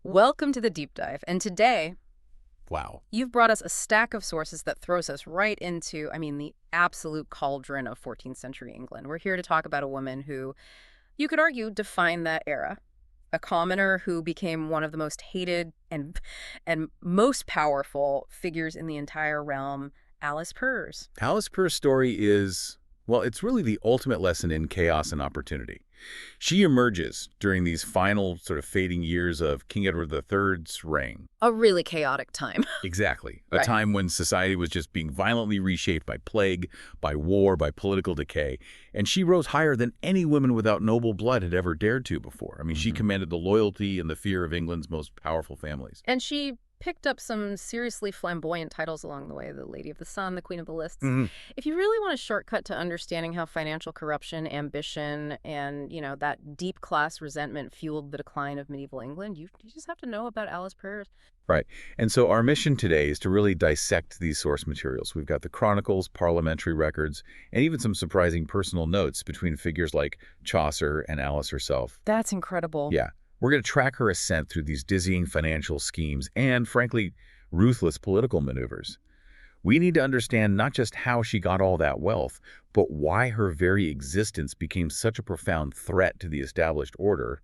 Welcome to the deep dive. And today, Wow. you've brought us a stack of sources that throws us right into, the absolute cauldron of 14th century England. We're here to talk about a woman who, you could argue, defined that era. A commoner who became one of the most hated and most powerful figures in the entire realm, Alice Purrs. Alice Purr's story is, well, it's really the ultimate lesson in chaos and opportunity. She emerges during these final sort of fading years of King Edward III's reign. A really chaotic time. Exactly. A Right. time when society was just being violently reshaped by plague, by war, by political decay. And she rose higher than any woman without noble blood had ever dared to before. I mean, she commanded the loyalty and the fear of England's most powerful families. And she picked up some seriously flamboyant titles along the way, the Lady of the Sun, the Queen of the Lists. If you really want a shortcut to understanding how financial corruption, ambition, and, that deep class resentment fueled the decline of medieval England, you just have to know about Alice Purrs. Right. And so our mission today is to really dissect these source materials. We've got the chronicles, parliamentary records, and even some surprising personal notes between figures like Chaucer and Alice herself. That's incredible. Yeah. We're going to track her ascent through these dizzying financial schemes and, frankly, ruthless political maneuvers. We need to understand not just how she got all that wealth, but why her very existence became such a profound threat to the established order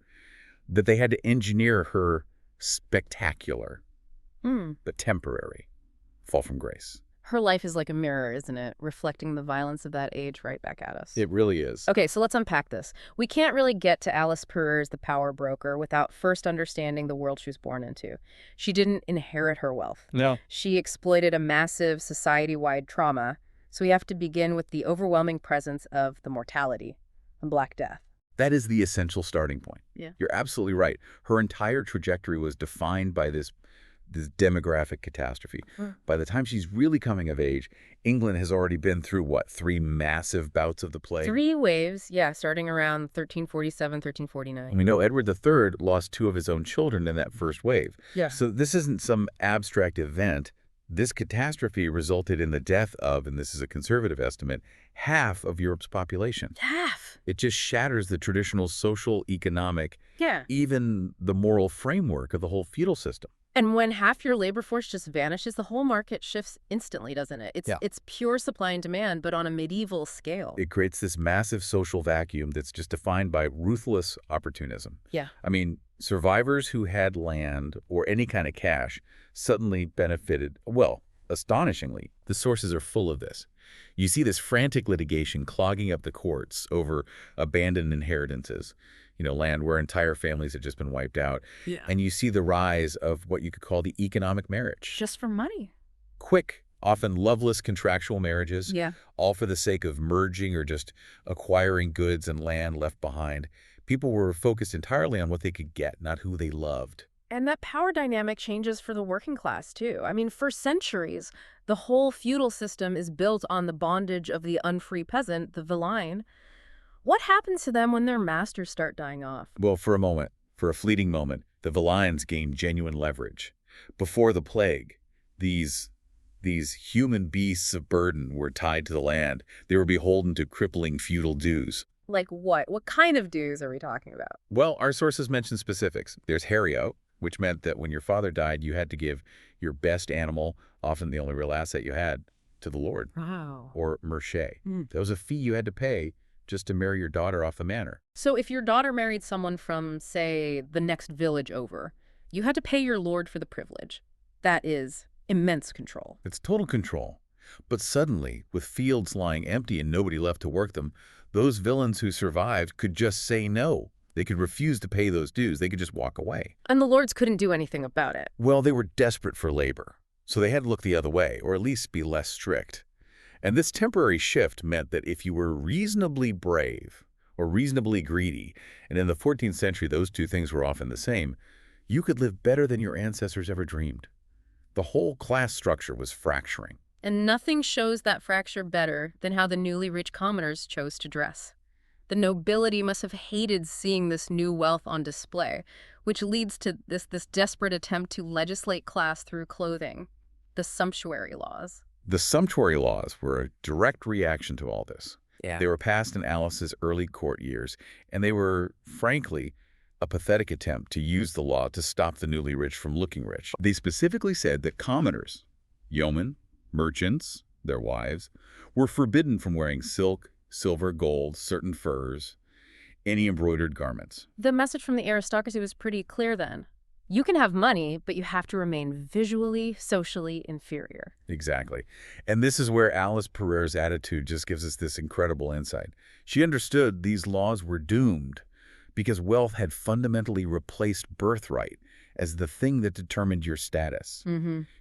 that they had to engineer her spectacular, but temporary fall from grace. Her life is like a mirror, isn't it? Reflecting the violence of that age right back at us. It really is. Okay, so let's unpack this. We can't really get to Alice Purrs, the power broker, without first understanding the world she was born into. She didn't inherit her wealth. No. She exploited a massive society-wide trauma, so we have to begin with the overwhelming presence of the mortality and Black Death. That is the essential starting point. Yeah. You're absolutely right. Her entire trajectory was defined by this demographic catastrophe. By the time she's really coming of age, England has already been through, what, 3 massive bouts of the plague? 3 waves, starting around 1347, 1349. We know Edward III lost 2 of his own children in that first wave. Yeah. So this isn't some abstract event. This catastrophe resulted in the death of, and this is a conservative estimate, half of Europe's population. Half. It just shatters the traditional social, economic, Yeah. even the moral framework of the whole feudal system. And when half your labor force just vanishes, the whole market shifts instantly, doesn't it? Yeah. It's pure supply and demand, but on a medieval scale. It creates this massive social vacuum that's just defined by ruthless opportunism. Yeah. I mean, survivors who had land or any kind of cash suddenly benefited. Well, astonishingly, the sources are full of this. You see this frantic litigation clogging up the courts over abandoned inheritances, land where entire families had just been wiped out. Yeah. And you see the rise of what you could call the economic marriage. Just for money. Quick, often loveless contractual marriages, Yeah. all for the sake of merging or just acquiring goods and land left behind. People were focused entirely on what they could get, not who they loved. And that power dynamic changes for the working class, too. I mean, for centuries, the whole feudal system is built on the bondage of the unfree peasant, the villein. What happens to them when their masters start dying off? Well, for a fleeting moment, the villeins gained genuine leverage. Before the plague, these human beasts of burden were tied to the land. They were beholden to crippling feudal dues. Like what? What kind of dues are we talking about? Well, our sources mention specifics. There's hario, which meant that when your father died, you had to give your best animal, often the only real asset you had, to the Lord. Wow. Or merché. That was a fee you had to pay just to marry your daughter off the manor. So if your daughter married someone from, say, the next village over, you had to pay your lord for the privilege. That is immense control. It's total control. But suddenly, with fields lying empty and nobody left to work them, those villains who survived could just say no. They could refuse to pay those dues. They could just walk away. And the lords couldn't do anything about it. Well, they were desperate for labor, so they had to look the other way, or at least be less strict. And this temporary shift meant that if you were reasonably brave or reasonably greedy, and in the 14th century those two things were often the same, you could live better than your ancestors ever dreamed. The whole class structure was fracturing. And nothing shows that fracture better than how the newly rich commoners chose to dress. The nobility must have hated seeing this new wealth on display, which leads to this desperate attempt to legislate class through clothing, the sumptuary laws. The sumptuary laws were a direct reaction to all this. Yeah. They were passed in Alice's early court years, and they were, frankly, a pathetic attempt to use the law to stop the newly rich from looking rich. They specifically said that commoners, yeomen, merchants, their wives, were forbidden from wearing silk, silver, gold, certain furs, any embroidered garments. The message from the aristocracy was pretty clear then. You can have money, but you have to remain visually, socially inferior. Exactly. And this is where Alice Pereira's attitude just gives us this incredible insight. She understood these laws were doomed because wealth had fundamentally replaced birthright as the thing that determined your status.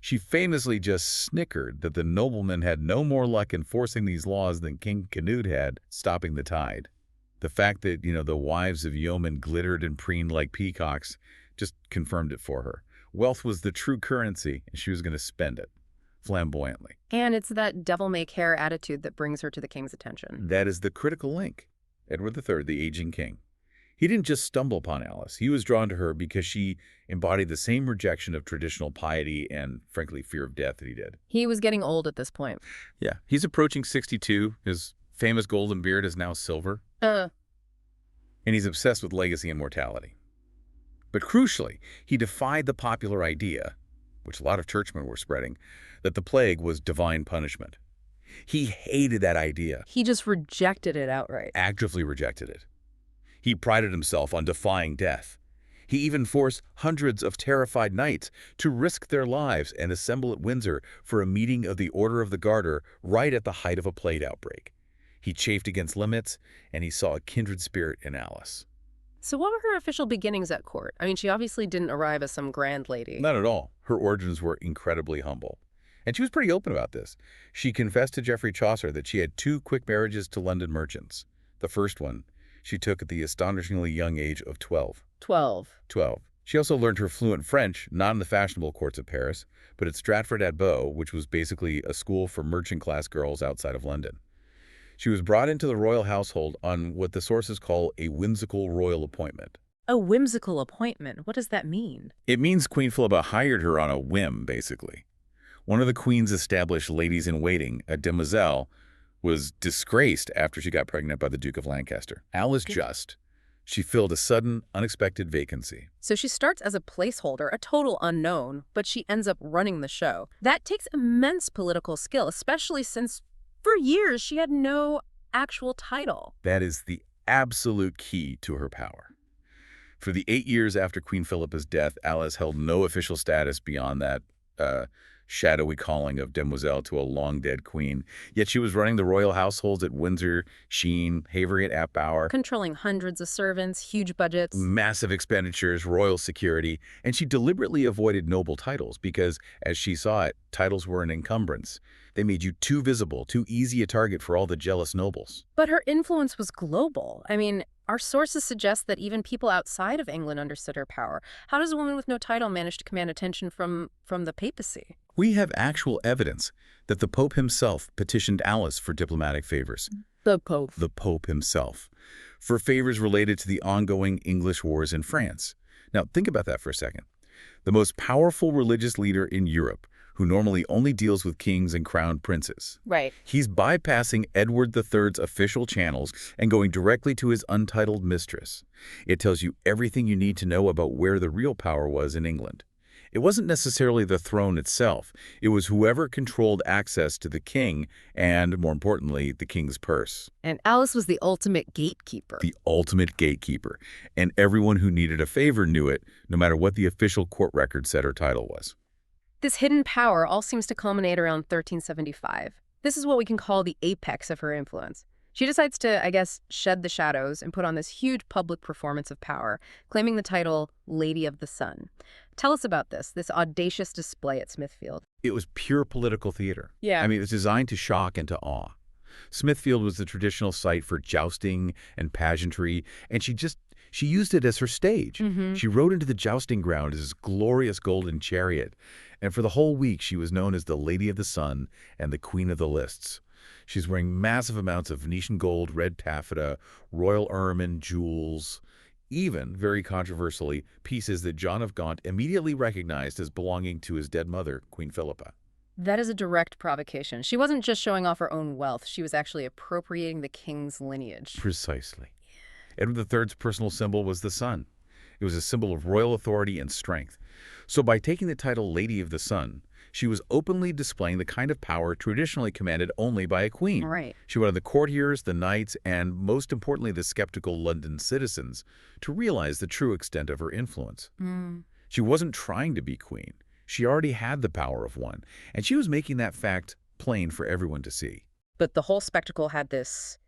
She famously just snickered that the noblemen had no more luck enforcing these laws than King Canute had stopping the tide. The fact that, the wives of yeomen glittered and preened like peacocks just confirmed it for her. Wealth was the true currency, and she was going to spend it flamboyantly. And it's that devil-may-care attitude that brings her to the king's attention. That is the critical link. Edward III, the aging king. He didn't just stumble upon Alice. He was drawn to her because she embodied the same rejection of traditional piety and, frankly, fear of death that he did. He was getting old at this point. Yeah, he's approaching 62. His famous golden beard is now silver. And he's obsessed with legacy and mortality. But crucially, he defied the popular idea, which a lot of churchmen were spreading, that the plague was divine punishment. He hated that idea. He just rejected it outright. Actively rejected it. He prided himself on defying death. He even forced hundreds of terrified knights to risk their lives and assemble at Windsor for a meeting of the Order of the Garter right at the height of a plague outbreak. He chafed against limits, and he saw a kindred spirit in Alice. So what were her official beginnings at court? I mean, she obviously didn't arrive as some grand lady. Not at all. Her origins were incredibly humble. And she was pretty open about this. She confessed to Geoffrey Chaucer that she had 2 quick marriages to London merchants. The first one she took at the astonishingly young age of 12. 12. She also learned her fluent French, not in the fashionable courts of Paris, but at Stratford-atte-Bow, which was basically a school for merchant-class girls outside of London. She was brought into the royal household on what the sources call a whimsical royal appointment. A whimsical appointment? What does that mean? It means Queen Philippa hired her on a whim, basically. One of the queen's established ladies-in-waiting, a demoiselle, was disgraced after she got pregnant by the Duke of Lancaster. Alice Just. She filled a sudden, unexpected vacancy. So she starts as a placeholder, a total unknown, but she ends up running the show. That takes immense political skill, especially since for years she had no actual title. That is the absolute key to her power. For the 8 years after Queen Philippa's death, Alice held no official status beyond that shadowy calling of demoiselle to a long-dead queen. Yet she was running the royal households at Windsor, Sheen, Havering-atte-Bower. Controlling hundreds of servants, huge budgets. Massive expenditures, royal security. And she deliberately avoided noble titles because, as she saw it, titles were an encumbrance. They made you too visible, too easy a target for all the jealous nobles. But her influence was global. I mean, our sources suggest that even people outside of England understood her power. How does a woman with no title manage to command attention from the papacy? We have actual evidence that the Pope himself petitioned Alice for diplomatic favors. The Pope. The Pope himself. For favors related to the ongoing English wars in France. Now, think about that for a second. The most powerful religious leader in Europe, who normally only deals with kings and crowned princes. Right. He's bypassing Edward III's official channels and going directly to his untitled mistress. It tells you everything you need to know about where the real power was in England. It wasn't necessarily the throne itself. It was whoever controlled access to the king and, more importantly, the king's purse. And Alice was the ultimate gatekeeper. The ultimate gatekeeper. And everyone who needed a favor knew it, no matter what the official court record said her title was. This hidden power all seems to culminate around 1375. This is what we can call the apex of her influence. She decides to, I guess, shed the shadows and put on this huge public performance of power, claiming the title Lady of the Sun. Tell us about this audacious display at Smithfield. It was pure political theater. Yeah. I mean, it was designed to shock and to awe. Smithfield was the traditional site for jousting and pageantry, and she used it as her stage. She rode into the jousting ground as this glorious golden chariot, and for the whole week she was known as the Lady of the Sun and the Queen of the Lists. She's wearing massive amounts of Venetian gold, red taffeta, royal ermine, jewels, even, very controversially, pieces that John of Gaunt immediately recognized as belonging to his dead mother, Queen Philippa. That is a direct provocation. She wasn't just showing off her own wealth. She was actually appropriating the king's lineage. Precisely. Edward III's personal symbol was the sun. It was a symbol of royal authority and strength. So by taking the title Lady of the Sun, she was openly displaying the kind of power traditionally commanded only by a queen. Right. She wanted the courtiers, the knights, and most importantly the skeptical London citizens to realize the true extent of her influence. Mm. She wasn't trying to be queen. She already had the power of one, and she was making that fact plain for everyone to see. But the whole spectacle had this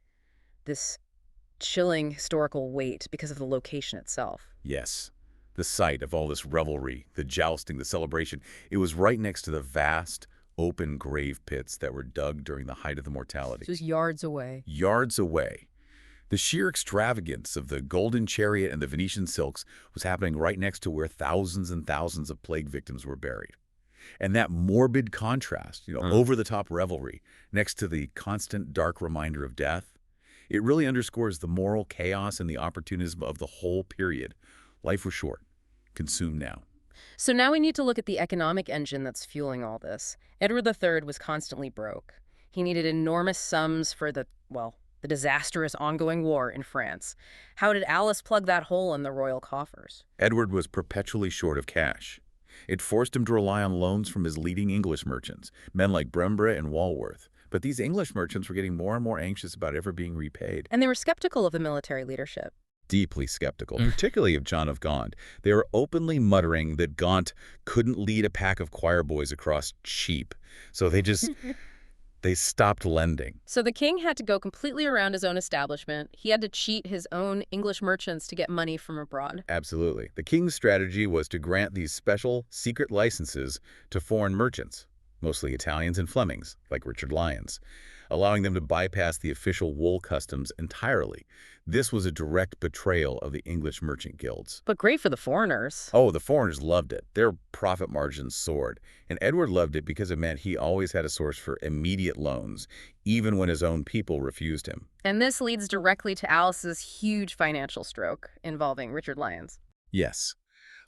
chilling historical weight because of the location itself. Yes, the site of all this revelry, the jousting, the celebration, it was right next to the vast, open grave pits that were dug during the height of the mortality. Just yards away. Yards away. The sheer extravagance of the golden chariot and the Venetian silks was happening right next to where thousands and thousands of plague victims were buried. And that morbid contrast, over-the-top revelry, next to the constant dark reminder of death, it really underscores the moral chaos and the opportunism of the whole period. Life was short. Consume now. So now we need to look at the economic engine that's fueling all this. Edward III was constantly broke. He needed enormous sums for the disastrous ongoing war in France. How did Alice plug that hole in the royal coffers? Edward was perpetually short of cash. It forced him to rely on loans from his leading English merchants, men like Brembre and Walworth. But these English merchants were getting more and more anxious about ever being repaid. And they were skeptical of the military leadership. Deeply skeptical, particularly of John of Gaunt. They were openly muttering that Gaunt couldn't lead a pack of choir boys across cheap. So they stopped lending. So the king had to go completely around his own establishment. He had to cheat his own English merchants to get money from abroad. Absolutely. The king's strategy was to grant these special, secret licenses to foreign merchants, mostly Italians and Flemings, like Richard Lyons, allowing them to bypass the official wool customs entirely. This was a direct betrayal of the English merchant guilds. But great for the foreigners. Oh, the foreigners loved it. Their profit margins soared. And Edward loved it because it meant he always had a source for immediate loans, even when his own people refused him. And this leads directly to Alice's huge financial stroke involving Richard Lyons. Yes.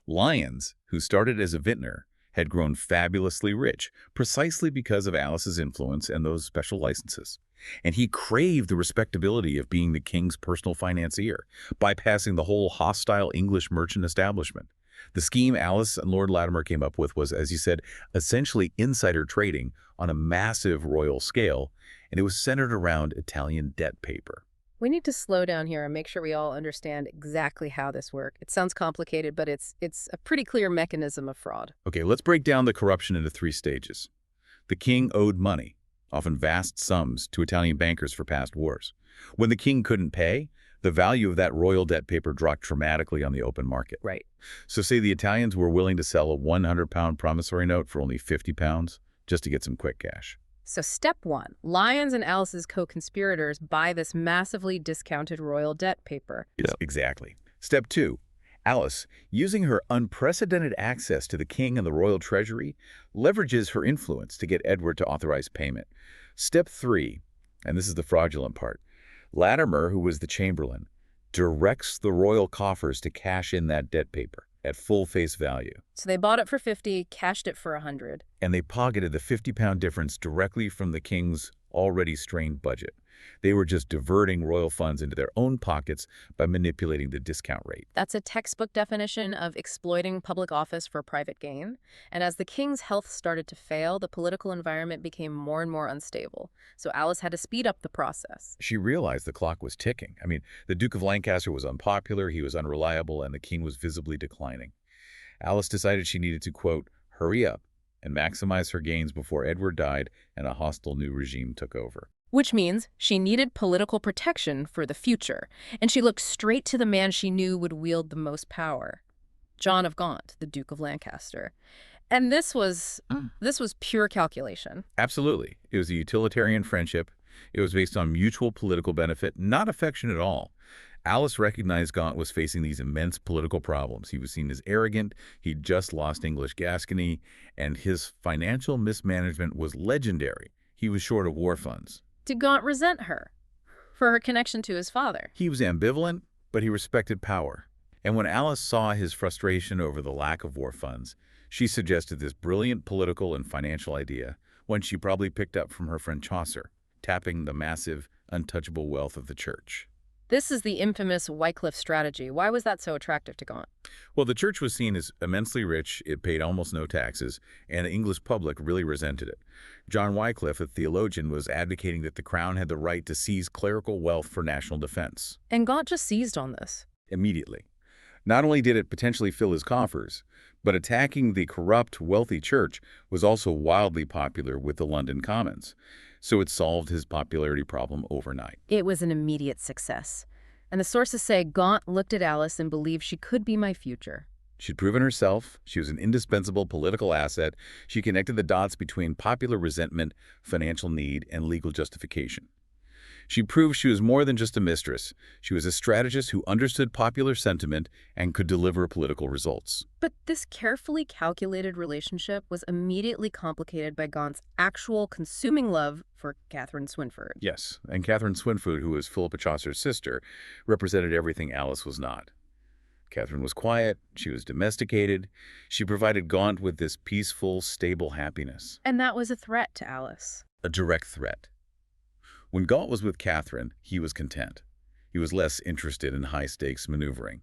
Lyons, who started as a vintner, had grown fabulously rich, precisely because of Alice's influence and those special licenses. And he craved the respectability of being the king's personal financier, bypassing the whole hostile English merchant establishment. The scheme Alice and Lord Latimer came up with was, as you said, essentially insider trading on a massive royal scale, and it was centered around Italian debt paper. We need to slow down here and make sure we all understand exactly how this works. It sounds complicated, but it's a pretty clear mechanism of fraud. Okay, let's break down the corruption into 3 stages. The king owed money, often vast sums, to Italian bankers for past wars. When the king couldn't pay, the value of that royal debt paper dropped dramatically on the open market. Right. So say the Italians were willing to sell a 100-pound promissory note for only 50 pounds just to get some quick cash. So step 1, Lyons and Alice's co-conspirators buy this massively discounted royal debt paper. Yes, exactly. Step 2, Alice, using her unprecedented access to the king and the royal treasury, leverages her influence to get Edward to authorize payment. Step 3, and this is the fraudulent part, Latimer, who was the chamberlain, directs the royal coffers to cash in that debt paper at full face value. So they bought it for 50, cashed it for 100. And they pocketed the 50-pound difference directly from the king's already strained budget. They were just diverting royal funds into their own pockets by manipulating the discount rate. That's a textbook definition of exploiting public office for private gain. And as the king's health started to fail, the political environment became more and more unstable. So Alice had to speed up the process. She realized the clock was ticking. I mean, the Duke of Lancaster was unpopular, he was unreliable, and the king was visibly declining. Alice decided she needed to, quote, hurry up and maximize her gains before Edward died and a hostile new regime took over. Which means she needed political protection for the future, and she looked straight to the man she knew would wield the most power, John of Gaunt, the Duke of Lancaster. And this was pure calculation. Absolutely. It was a utilitarian friendship. It was based on mutual political benefit, not affection at all. Alice recognized Gaunt was facing these immense political problems. He was seen as arrogant, he'd just lost English Gascony, and his financial mismanagement was legendary. He was short of war funds. Did Gaunt resent her for her connection to his father? He was ambivalent, but he respected power. And when Alice saw his frustration over the lack of war funds, she suggested this brilliant political and financial idea, one she probably picked up from her friend Chaucer, tapping the massive, untouchable wealth of the church. This is the infamous Wycliffe strategy. Why was that so attractive to Gaunt? Well, the church was seen as immensely rich, it paid almost no taxes, and the English public really resented it. John Wycliffe, a theologian, was advocating that the crown had the right to seize clerical wealth for national defense. And Gaunt just seized on this. Immediately. Not only did it potentially fill his coffers, but attacking the corrupt, wealthy church was also wildly popular with the London Commons. So it solved his popularity problem overnight. It was an immediate success. And the sources say Gaunt looked at Alice and believed she could be my future. She'd proven herself. She was an indispensable political asset. She connected the dots between popular resentment, financial need, and legal justification. She proved she was more than just a mistress. She was a strategist who understood popular sentiment and could deliver political results. But this carefully calculated relationship was immediately complicated by Gaunt's actual consuming love for Catherine Swynford. Yes, and Catherine Swynford, who was Philippa Chaucer's sister, represented everything Alice was not. Catherine was quiet, she was domesticated, she provided Gaunt with this peaceful, stable happiness. And that was a threat to Alice. A direct threat. When Gaunt was with Catherine, he was content. He was less interested in high-stakes maneuvering.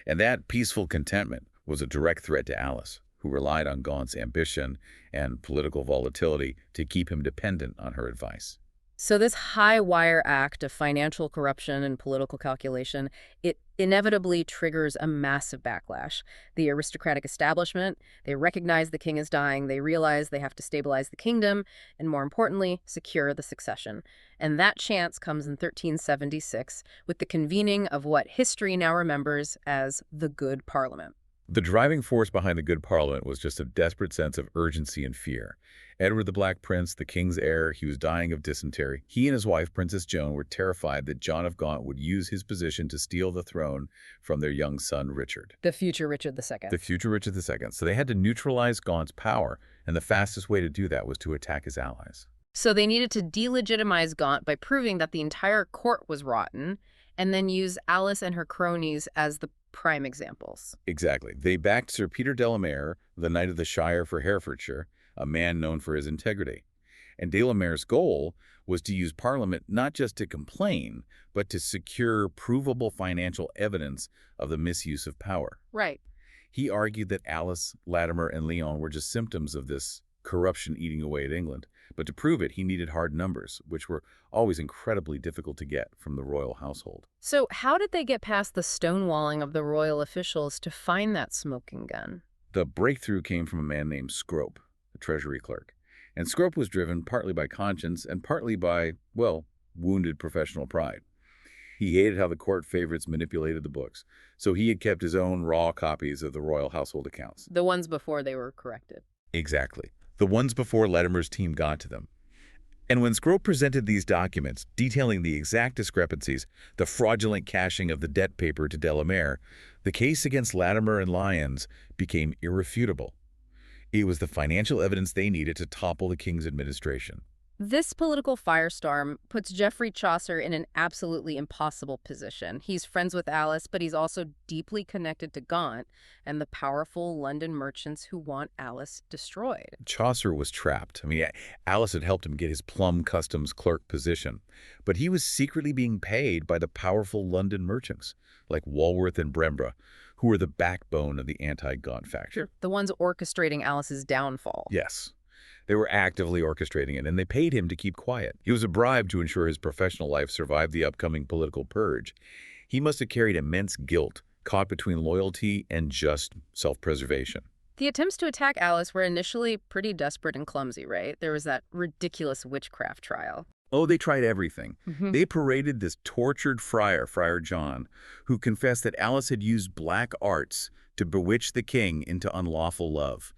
And that peaceful contentment was a direct threat to Alice, who relied on Gaunt's ambition and political volatility to keep him dependent on her advice. So this high-wire act of financial corruption and political calculation, it inevitably triggers a massive backlash. The aristocratic establishment, they recognize the king is dying, they realize they have to stabilize the kingdom, and more importantly, secure the succession. And that chance comes in 1376 with the convening of what history now remembers as the Good Parliament. The driving force behind the Good Parliament was just a desperate sense of urgency and fear. Edward the Black Prince, the king's heir, he was dying of dysentery. He and his wife, Princess Joan, were terrified that John of Gaunt would use his position to steal the throne from their young son, Richard. The future Richard II. The future Richard II. So they had to neutralize Gaunt's power, and the fastest way to do that was to attack his allies. So they needed to delegitimize Gaunt by proving that the entire court was rotten, and then use Alice and her cronies as the prime examples. Exactly. They backed Sir Peter Delamere, the Knight of the Shire for Herefordshire, a man known for his integrity. And Delamere's goal was to use Parliament not just to complain, but to secure provable financial evidence of the misuse of power. Right. He argued that Alice, Latimer, and Leon were just symptoms of this corruption eating away at England. But to prove it, he needed hard numbers, which were always incredibly difficult to get from the royal household. So how did they get past the stonewalling of the royal officials to find that smoking gun? The breakthrough came from a man named Scrope, the treasury clerk. And Scrope was driven partly by conscience and partly by, well, wounded professional pride. He hated how the court favorites manipulated the books, so he had kept his own raw copies of the royal household accounts. The ones before they were corrected. Exactly. The ones before Latimer's team got to them. And when Scrope presented these documents detailing the exact discrepancies, the fraudulent cashing of the debt paper to Delamere, the case against Latimer and Lyons became irrefutable. It was the financial evidence they needed to topple the king's administration. This political firestorm puts Geoffrey Chaucer in an absolutely impossible position. He's friends with Alice, but he's also deeply connected to Gaunt and the powerful London merchants who want Alice destroyed. Chaucer was trapped. Alice had helped him get his plum customs clerk position, but he was secretly being paid by the powerful London merchants, like Walworth and Brembra, who were the backbone of the anti-Gaunt faction. The ones orchestrating Alice's downfall. Yes. They were actively orchestrating it, and they paid him to keep quiet. It was a bribe to ensure his professional life survived the upcoming political purge. He must have carried immense guilt, caught between loyalty and just self-preservation. The attempts to attack Alice were initially pretty desperate and clumsy, right? There was that ridiculous witchcraft trial. Oh, they tried everything. They paraded this tortured friar, Friar John, who confessed that Alice had used black arts to bewitch the king into unlawful love.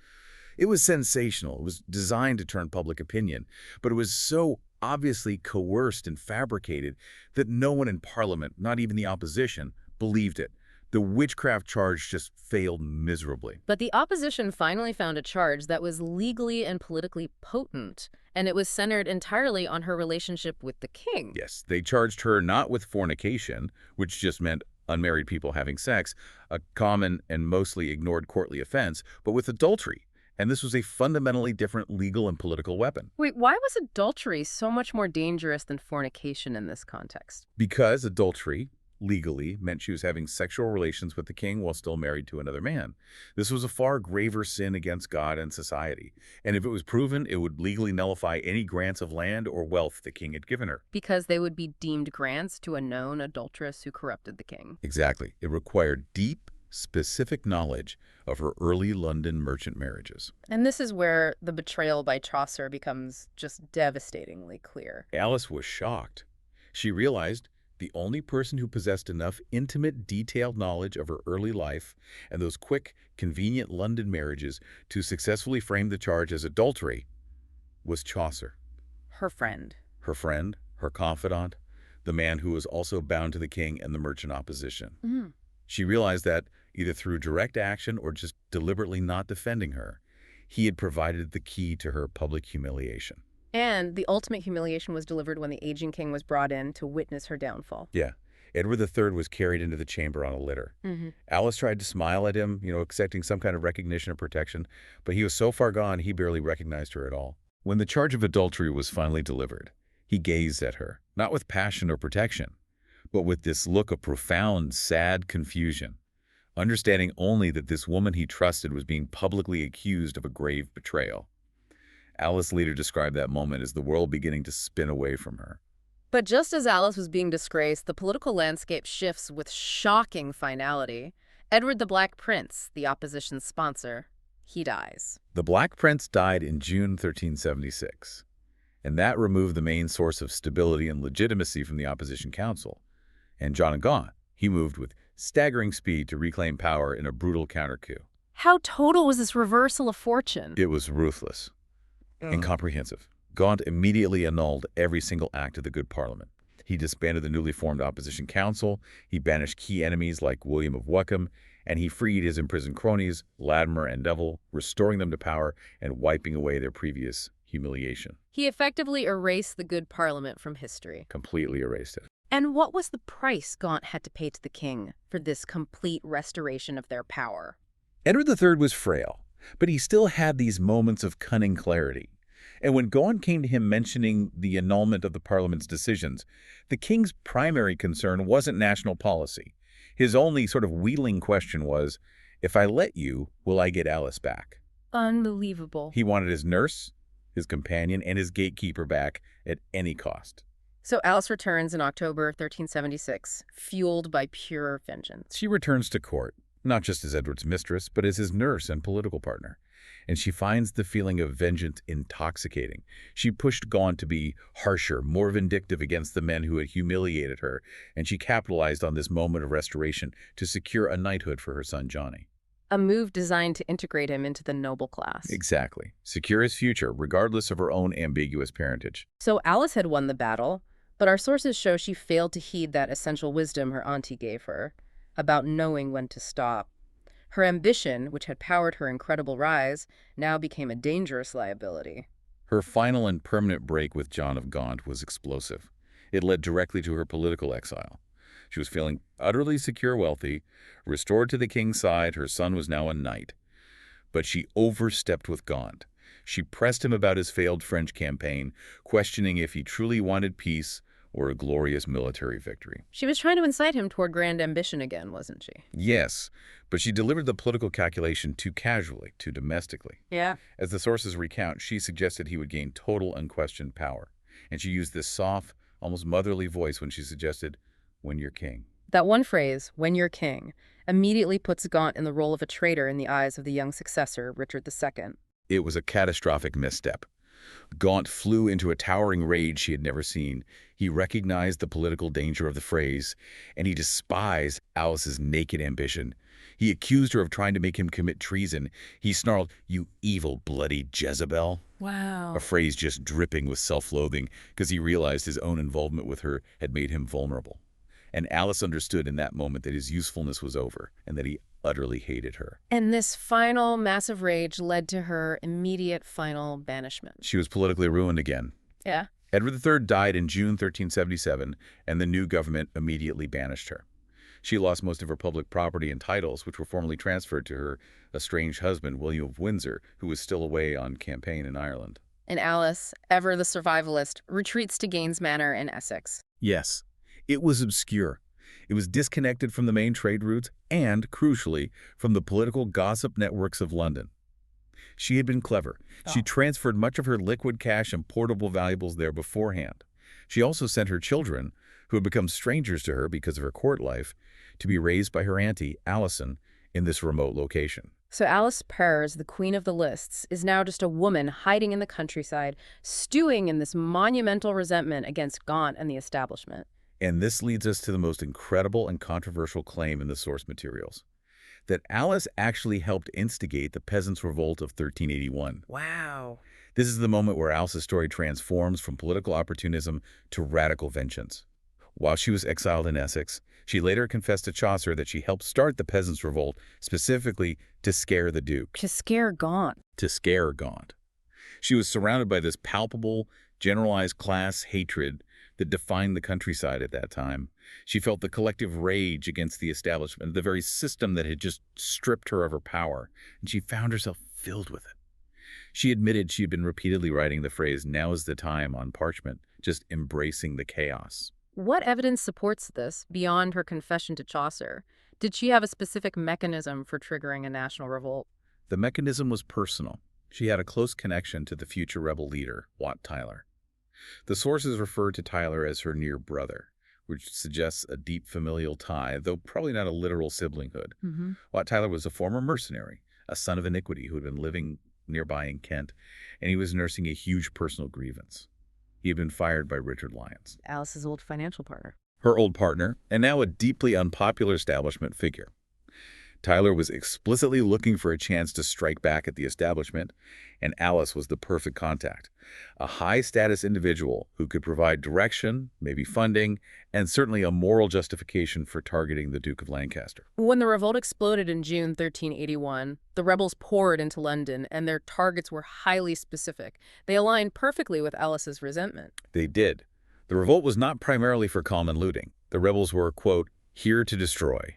It was sensational. It was designed to turn public opinion, but it was so obviously coerced and fabricated that no one in Parliament, not even the opposition, believed it. The witchcraft charge just failed miserably. But the opposition finally found a charge that was legally and politically potent, and it was centered entirely on her relationship with the king. Yes, they charged her not with fornication, which just meant unmarried people having sex, a common and mostly ignored courtly offense, but with adultery. And this was a fundamentally different legal and political weapon. Wait, why was adultery so much more dangerous than fornication in this context? Because adultery, legally, meant she was having sexual relations with the king while still married to another man. This was a far graver sin against God and society, and if it was proven, it would legally nullify any grants of land or wealth the king had given her. Because they would be deemed grants to a known adulteress who corrupted the king. Exactly. It required deep, specific knowledge of her early London merchant marriages. And this is where the betrayal by Chaucer becomes just devastatingly clear. Alice was shocked. She realized the only person who possessed enough intimate, detailed knowledge of her early life and those quick, convenient London marriages to successfully frame the charge as adultery was Chaucer. Her friend. Her friend, her confidant, the man who was also bound to the king and the merchant opposition. Mhm. She realized that, either through direct action or just deliberately not defending her, he had provided the key to her public humiliation. And the ultimate humiliation was delivered when the aging king was brought in to witness her downfall. Yeah. Edward III was carried into the chamber on a litter. Alice tried to smile at him, accepting some kind of recognition or protection, but he was so far gone he barely recognized her at all. When the charge of adultery was finally delivered, he gazed at her, not with passion or protection, but with this look of profound, sad confusion, understanding only that this woman he trusted was being publicly accused of a grave betrayal. Alice later described that moment as the world beginning to spin away from her. But just as Alice was being disgraced, the political landscape shifts with shocking finality. Edward the Black Prince, the opposition's sponsor, he dies. The Black Prince died in June 1376, and that removed the main source of stability and legitimacy from the opposition council. And John of Gaunt, he moved with staggering speed to reclaim power in a brutal counter-coup. How total was this reversal of fortune? It was ruthless. Incomprehensive. Gaunt immediately annulled every single act of the Good Parliament. He disbanded the newly formed opposition council, he banished key enemies like William of Wykeham, and he freed his imprisoned cronies, Latimer and Devil, restoring them to power and wiping away their previous humiliation. He effectively erased the Good Parliament from history. Completely erased it. And what was the price Gaunt had to pay to the king for this complete restoration of their power? Edward III was frail, but he still had these moments of cunning clarity. And when Gaunt came to him mentioning the annulment of the Parliament's decisions, the king's primary concern wasn't national policy. His only sort of wheedling question was, if I let you, will I get Alice back? Unbelievable. He wanted his nurse, his companion, and his gatekeeper back at any cost. So Alice returns in October 1376, fueled by pure vengeance. She returns to court, not just as Edward's mistress, but as his nurse and political partner. And she finds the feeling of vengeance intoxicating. She pushed Gaunt to be harsher, more vindictive against the men who had humiliated her, and she capitalized on this moment of restoration to secure a knighthood for her son Johnny. A move designed to integrate him into the noble class. Exactly. Secure his future, regardless of her own ambiguous parentage. So Alice had won the battle, but our sources show she failed to heed that essential wisdom her auntie gave her about knowing when to stop. Her ambition, which had powered her incredible rise, now became a dangerous liability. Her final and permanent break with John of Gaunt was explosive. It led directly to her political exile. She was feeling utterly secure, wealthy, restored to the king's side. Her son was now a knight. But she overstepped with Gaunt. She pressed him about his failed French campaign, questioning if he truly wanted peace or a glorious military victory. She was trying to incite him toward grand ambition again, wasn't she? Yes, but she delivered the political calculation too casually, too domestically. Yeah. As the sources recount, she suggested he would gain total unquestioned power. And she used this soft, almost motherly voice when she suggested, when you're king. That one phrase, when you're king, immediately puts Gaunt in the role of a traitor in the eyes of the young successor, Richard II. It was a catastrophic misstep. Gaunt flew into a towering rage she had never seen. He recognized the political danger of the phrase, and he despised Alice's naked ambition. He accused her of trying to make him commit treason. He snarled, "You evil, bloody Jezebel." Wow. A phrase just dripping with self-loathing because he realized his own involvement with her had made him vulnerable. And Alice understood in that moment that his usefulness was over and that he utterly hated her. And this final massive rage led to her immediate final banishment. She was politically ruined again. Yeah. Edward III died in June 1377, and the new government immediately banished her. She lost most of her public property and titles, which were formally transferred to her estranged husband, William of Windsor, who was still away on campaign in Ireland. And Alice, ever the survivalist, retreats to Gaynes Manor in Essex. Yes, it was obscure. It was disconnected from the main trade routes and, crucially, from the political gossip networks of London. She had been clever. She Oh. transferred much of her liquid cash and portable valuables there beforehand. She also sent her children, who had become strangers to her because of her court life, to be raised by her auntie, Alison, in this remote location. So Alice Pers, the queen of the lists, is now just a woman hiding in the countryside, stewing in this monumental resentment against Gaunt and the establishment. And this leads us to the most incredible and controversial claim in the source materials, that Alice actually helped instigate the Peasants' Revolt of 1381. Wow. This is the moment where Alice's story transforms from political opportunism to radical vengeance. While she was exiled in Essex, she later confessed to Chaucer that she helped start the Peasants' Revolt specifically to scare the Duke. To scare Gaunt. To scare Gaunt. She was surrounded by this palpable, generalized class hatred that defined the countryside at that time. She felt the collective rage against the establishment, the very system that had just stripped her of her power, and she found herself filled with it. She admitted she had been repeatedly writing the phrase, "Now is the time," on parchment, just embracing the chaos. What evidence supports this beyond her confession to Chaucer? Did she have a specific mechanism for triggering a national revolt? The mechanism was personal. She had a close connection to the future rebel leader, Wat Tyler. The sources refer to Tyler as her near brother, which suggests a deep familial tie, though probably not a literal siblinghood. Wat Tyler was a former mercenary, a son of iniquity who had been living nearby in Kent, and he was nursing a huge personal grievance. He had been fired by Richard Lyons, Alice's old financial partner. her old partner, and now a deeply unpopular establishment figure. Tyler was explicitly looking for a chance to strike back at the establishment, and Alice was the perfect contact. A high-status individual who could provide direction, maybe funding, and certainly a moral justification for targeting the Duke of Lancaster. When the revolt exploded in June 1381, the rebels poured into London, and their targets were highly specific. They aligned perfectly with Alice's resentment. They did. The revolt was not primarily for common looting. The rebels were, quote, here to destroy.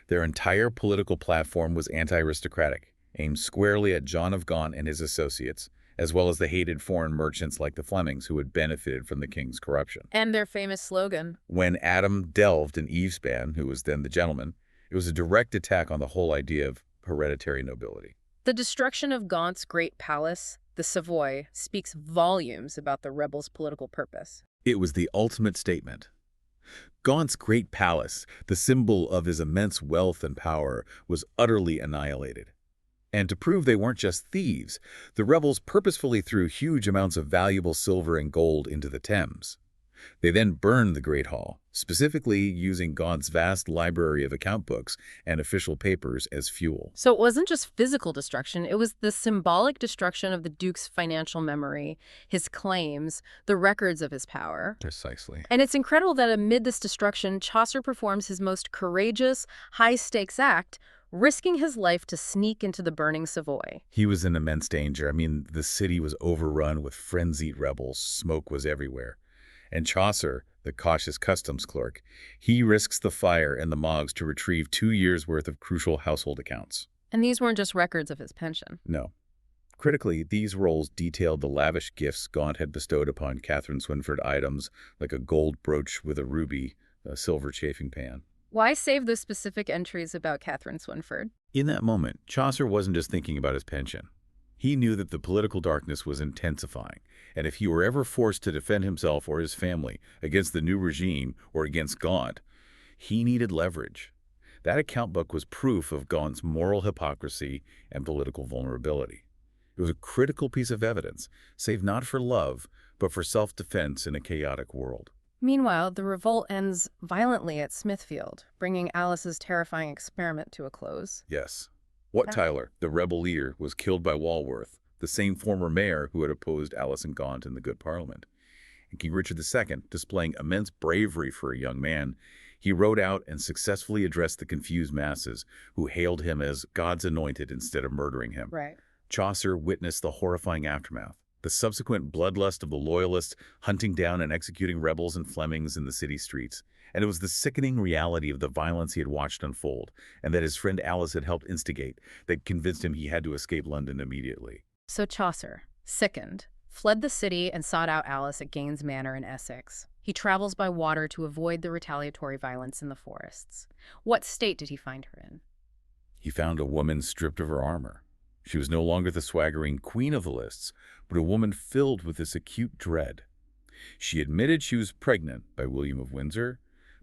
Their entire political platform was anti-aristocratic, aimed squarely at John of Gaunt and his associates, as well as the hated foreign merchants like the Flemings who had benefited from the king's corruption. And their famous slogan. When Adam delved in Eve's span, who was then the gentleman, it was a direct attack on the whole idea of hereditary nobility. The destruction of Gaunt's great palace, the Savoy, speaks volumes about the rebels' political purpose. It was the ultimate statement. Gaunt's great palace, the symbol of his immense wealth and power, was utterly annihilated. And to prove they weren't just thieves, the rebels purposefully threw huge amounts of valuable silver and gold into the Thames. They then burned the Great Hall, specifically using Gaunt's vast library of account books and official papers as fuel. So it wasn't just physical destruction, it was the symbolic destruction of the Duke's financial memory, his claims, the records of his power. Precisely. And it's incredible that amid this destruction, Chaucer performs his most courageous, high-stakes act, risking his life to sneak into the burning Savoy. He was in immense danger. I mean, the city was overrun with frenzied rebels. Smoke was everywhere. And Chaucer, the cautious customs clerk, he risks the fire and the mogs to retrieve 2 years' worth of crucial household accounts. And these weren't just records of his pension. No. Critically, these rolls detailed the lavish gifts Gaunt had bestowed upon Catherine Swynford, items like a gold brooch with a ruby, a silver chafing pan. Why save those specific entries about Catherine Swynford? In that moment, Chaucer wasn't just thinking about his pension. He knew that the political darkness was intensifying, and if he were ever forced to defend himself or his family against the new regime or against Gaunt, he needed leverage. That account book was proof of Gaunt's moral hypocrisy and political vulnerability. It was a critical piece of evidence, save not for love, but for self-defense in a chaotic world. Meanwhile, the revolt ends violently at Smithfield, bringing Alice's terrifying experiment to a close. Yes. Wat Tyler, the rebel leader, was killed by Walworth, the same former mayor who had opposed Alice and Gaunt in the Good Parliament. And King Richard II, displaying immense bravery for a young man, he rode out and successfully addressed the confused masses who hailed him as God's anointed instead of murdering him. Right. Chaucer witnessed the horrifying aftermath, the subsequent bloodlust of the Loyalists hunting down and executing rebels and Flemings in the city streets. And it was the sickening reality of the violence he had watched unfold, and that his friend Alice had helped instigate, that convinced him he had to escape London immediately. So Chaucer, sickened, fled the city and sought out Alice at Gaynes Manor in Essex. He travels by water to avoid the retaliatory violence in the forests. What state did he find her in? He found a woman stripped of her armor. She was no longer the swaggering queen of the lists, but a woman filled with this acute dread. She admitted she was pregnant by William of Windsor,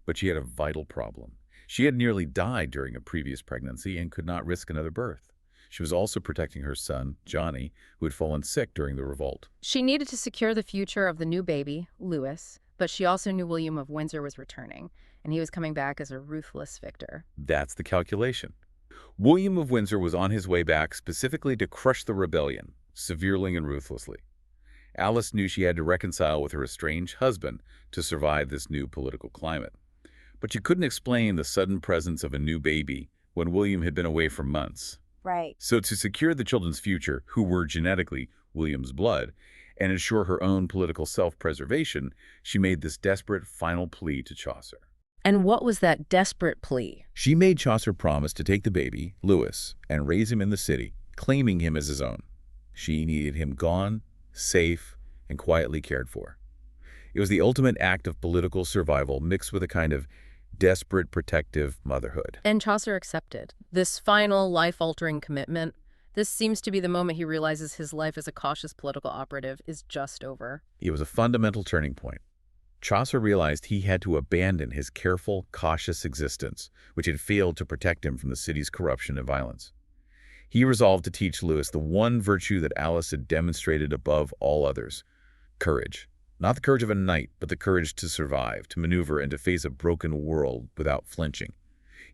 but she had a vital problem. She had nearly died during a previous pregnancy and could not risk another birth. She was also protecting her son, Johnny, who had fallen sick during the revolt. She needed to secure the future of the new baby, Louis, but she also knew William of Windsor was returning, and he was coming back as a ruthless victor. That's the calculation. William of Windsor was on his way back specifically to crush the rebellion, severely and ruthlessly. Alice knew she had to reconcile with her estranged husband to survive this new political climate. But she couldn't explain the sudden presence of a new baby when William had been away for months. Right. So to secure the children's future, who were genetically William's blood, and ensure her own political self-preservation, she made this desperate final plea to Chaucer. And what was that desperate plea? She made Chaucer promise to take the baby, Louis, and raise him in the city, claiming him as his own. She needed him gone, safe, and quietly cared for. It was the ultimate act of political survival mixed with a kind of desperate protective motherhood. And Chaucer accepted. This final life-altering commitment, this seems to be the moment he realizes his life as a cautious political operative is just over. It was a fundamental turning point. Chaucer realized he had to abandon his careful, cautious existence, which had failed to protect him from the city's corruption and violence. He resolved to teach Louis the one virtue that Alice had demonstrated above all others: courage. Not the courage of a knight, but the courage to survive, to maneuver, and to face a broken world without flinching.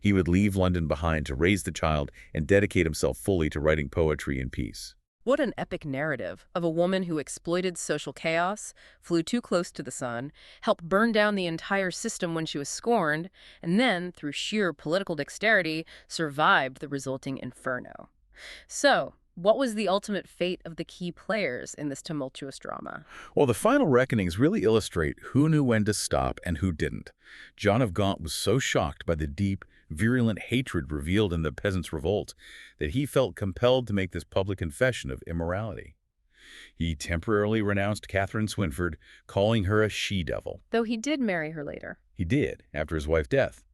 He would leave London behind to raise the child and dedicate himself fully to writing poetry and peace. What an epic narrative of a woman who exploited social chaos, flew too close to the sun, helped burn down the entire system when she was scorned, and then, through sheer political dexterity, survived the resulting inferno. So, what was the ultimate fate of the key players in this tumultuous drama? Well, the final reckonings really illustrate who knew when to stop and who didn't. John of Gaunt was so shocked by the deep, virulent hatred revealed in the peasants' revolt that he felt compelled to make this public confession of immorality. He temporarily renounced Catherine Swynford, calling her a she-devil. Though he did marry her later. He did, after his wife's death.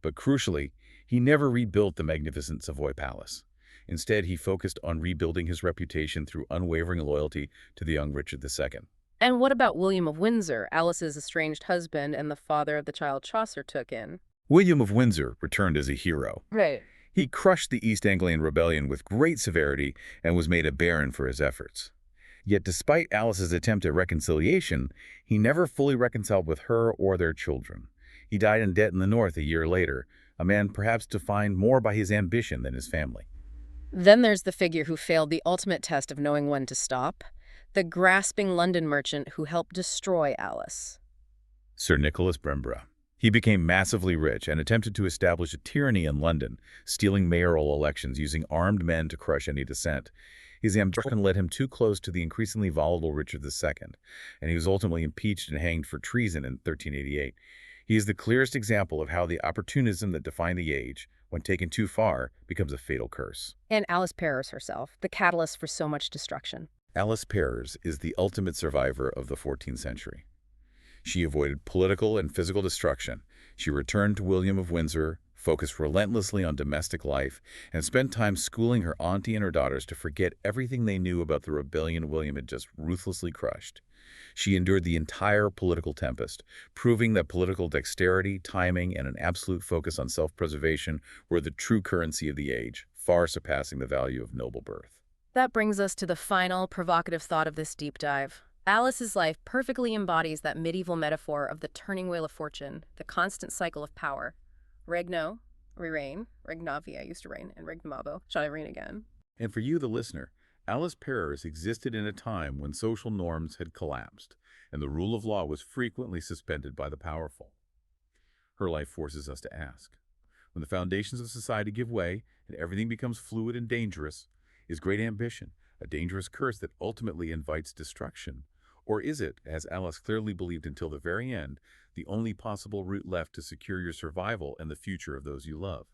But crucially, he never rebuilt the magnificent Savoy Palace. Instead, he focused on rebuilding his reputation through unwavering loyalty to the young Richard II. And what about William of Windsor, Alice's estranged husband and the father of the child Chaucer took in? William of Windsor returned as a hero. Right. He crushed the East Anglian rebellion with great severity and was made a baron for his efforts. Yet despite Alice's attempt at reconciliation, he never fully reconciled with her or their children. He died in debt in the north a year later, a man perhaps defined more by his ambition than his family. Then there's the figure who failed the ultimate test of knowing when to stop, the grasping London merchant who helped destroy Alice. Sir Nicholas Bremborough. He became massively rich and attempted to establish a tyranny in London, stealing mayoral elections using armed men to crush any dissent. His ambition led him too close to the increasingly volatile Richard II, and he was ultimately impeached and hanged for treason in 1388. He is the clearest example of how the opportunism that defined the age, when taken too far, becomes a fatal curse. And Alice Perrers herself, the catalyst for so much destruction. Alice Perrers is the ultimate survivor of the 14th century. She avoided political and physical destruction. She returned to William of Windsor, focused relentlessly on domestic life, and spent time schooling her auntie and her daughters to forget everything they knew about the rebellion William had just ruthlessly crushed. She endured the entire political tempest, proving that political dexterity, timing, and an absolute focus on self-preservation were the true currency of the age, far surpassing the value of noble birth. That brings us to the final provocative thought of this deep dive. Alice's life perfectly embodies that medieval metaphor of the turning wheel of fortune, the constant cycle of power. Regno, re-reign, regnavi, I used to reign, and regnamabo, shall I reign again? And for you, the listener, Alice Perrers existed in a time when social norms had collapsed, and the rule of law was frequently suspended by the powerful. Her life forces us to ask, when the foundations of society give way and everything becomes fluid and dangerous, is great ambition a dangerous curse that ultimately invites destruction? Or is it, as Alice clearly believed until the very end, the only possible route left to secure your survival and the future of those you love?